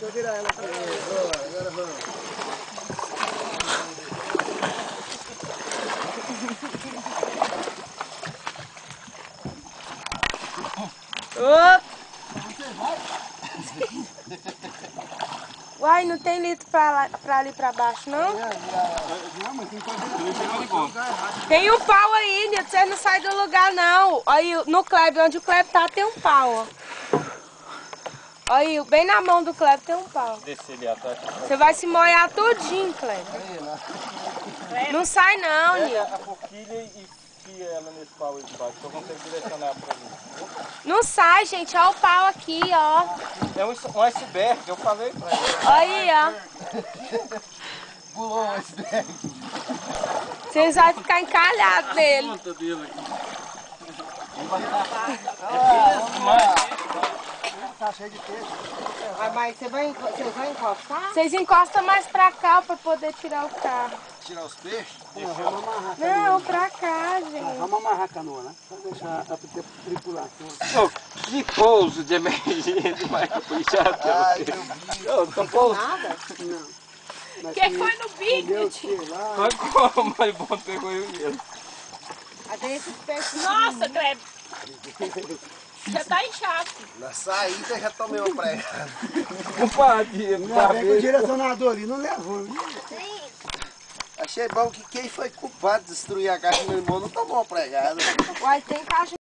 Vou virar ela aqui. Agora vamos. Uai, não tem litro pra ali pra baixo, não? Não, mas tem que fazer. Tem um pau aí, Nilton. Você não sai do lugar, não. Aí, no Kleber, onde o Kleber tá, tem um pau, ó. Aí, bem na mão do Kleber tem um pau. Descer ali atrás. Você vai se molhar tudinho, Kleber. Não sai, não, Pega Nilton. a forquilha e fia ela nesse pau aí de baixo, que eu consigo direcionar pra mim. Não sai, gente. Olha o pau aqui, ó. É um iceberg, eu falei pra ele. Aí, ó. Pulou o iceberg. Vocês vão ficar encalhados nele. Ponta dele aqui. Tá cheio de peixe. Mas vocês vão encostar? Vocês encostam mais pra cá pra poder tirar o carro. Tirar os peixes? Não, vamos amarrar. Não, pra cá, gente. Vamos amarrar a canoa, né? Vamos deixar a tripulação. Pô, que pouso de emergência, vai puxar Ai, até meu você. bicho. Eu tô pouso. Nada? Não. Mas Quem foi no Meu bico? tio lá. Mas como? Mas bom pegou eu mesmo. Até esses peixes. Nossa, Kleber. Já tá inchado. Na saída já tomei uma pregada. Compadre, Ainda bem que o direcionador ali não levou. Achei bom que quem foi culpado de destruir a caixa do meu irmão não tomou uma pregada. Uai, tem caixa